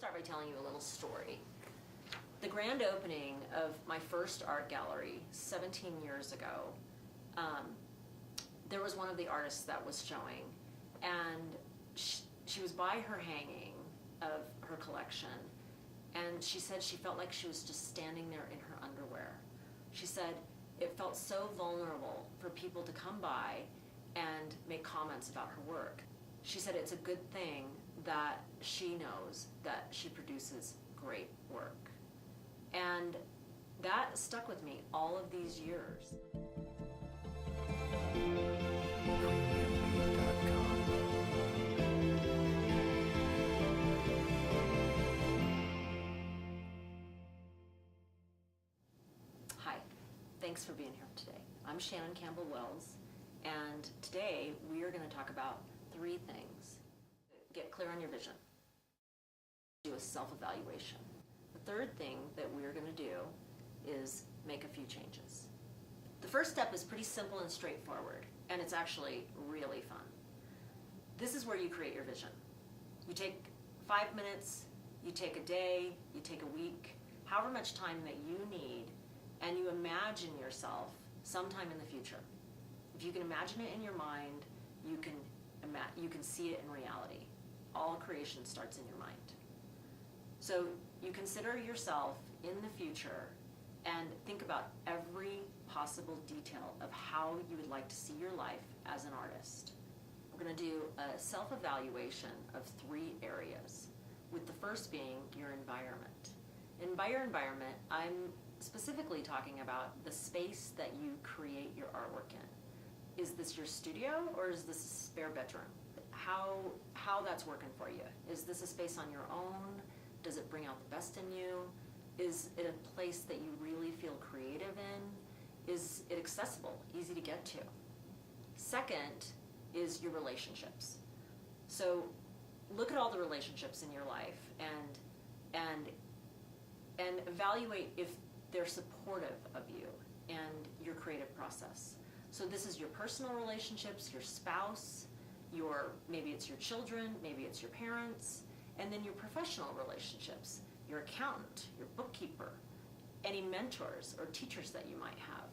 start by telling you a little story. The grand opening of my first art gallery 17 years ago, there was one of the artists that was showing, and she was by her hanging of her collection, and she said she felt like she was just standing there in her underwear. She said it felt so vulnerable for people to come by and make comments about her work. She said it's a good thing that she knows that she produces great work. And that stuck with me all of these years. Hi, thanks for being here today. I'm Shannon Campbell-Wells, and today we are going to talk about 3 things. Get clear on your vision. Do a self-evaluation. The third thing that we're going to do is make a few changes. The first step is pretty simple and straightforward, and it's actually really fun. This is where you create your vision. You take 5 minutes, you take a day, you take a week, however much time that you need, and you imagine yourself sometime in the future. If you can imagine it in your mind, you can see it in reality. All creation starts in your mind. So you consider yourself in the future and think about every possible detail of how you would like to see your life as an artist. We're going to do a self-evaluation of 3 areas, with the first being your environment. And by your environment, I'm specifically talking about the space that you create your artwork in. Is this your studio, or is this a spare bedroom? How that's working for you. Is this a space on your own? Does it bring out the best in you? Is it a place that you really feel creative in? Is it accessible, easy to get to? Second is your relationships. So look at all the relationships in your life and evaluate if they're supportive of you and your creative process. So this is your personal relationships, your spouse, maybe it's your children, maybe it's your parents, and then your professional relationships, your accountant, your bookkeeper, any mentors or teachers that you might have.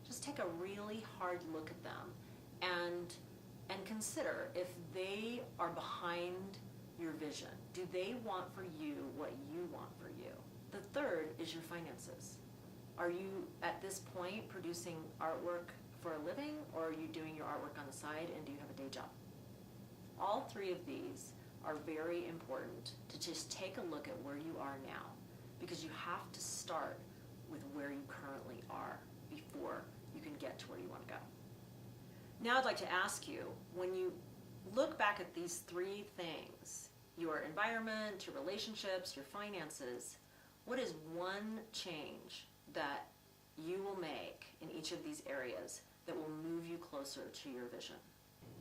Just take a really hard look at them and consider if they are behind your vision. Do they want for you what you want for you? The third is your finances. Are you at this point producing artwork for a living, or are you doing your artwork on the side, and do you have a day job? All 3 of these are very important to just take a look at where you are now, because you have to start with where you currently are before you can get to where you want to go. Now I'd like to ask you, when you look back at these 3 things, your environment, your relationships, your finances, what is one change that you will make in each of these areas that will move you closer to your vision?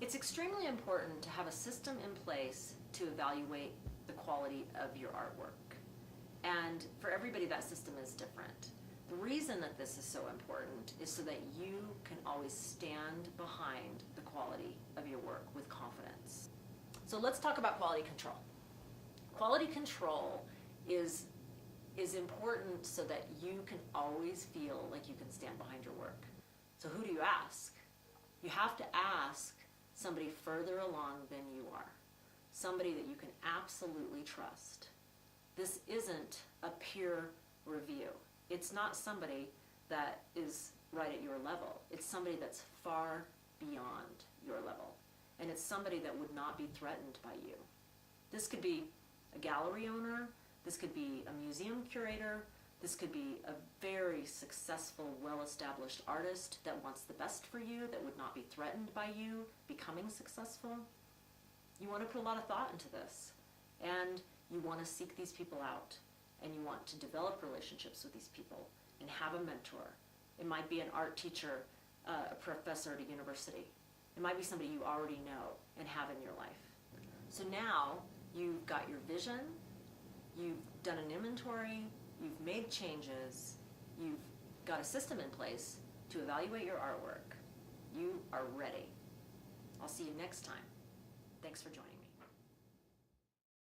It's extremely important to have a system in place to evaluate the quality of your artwork. And for everybody, that system is different. The reason that this is so important is so that you can always stand behind the quality of your work with confidence. So let's talk about quality control. Quality control is important so that you can always feel like you can stand behind your work. So who do you ask? You have to ask somebody further along than you are, somebody that you can absolutely trust. This isn't a peer review. It's not somebody that is right at your level. It's somebody that's far beyond your level, and it's somebody that would not be threatened by you. This could be a gallery owner, this could be a museum curator, this could be a very successful, well-established artist that wants the best for you, that would not be threatened by you becoming successful. You want to put a lot of thought into this, and you want to seek these people out, and you want to develop relationships with these people and have a mentor. It might be an art teacher, a professor at a university. It might be somebody you already know and have in your life. So now you've got your vision, you've done an inventory, you've made changes, you've got a system in place to evaluate your artwork. You are ready. I'll see you next time. Thanks for joining.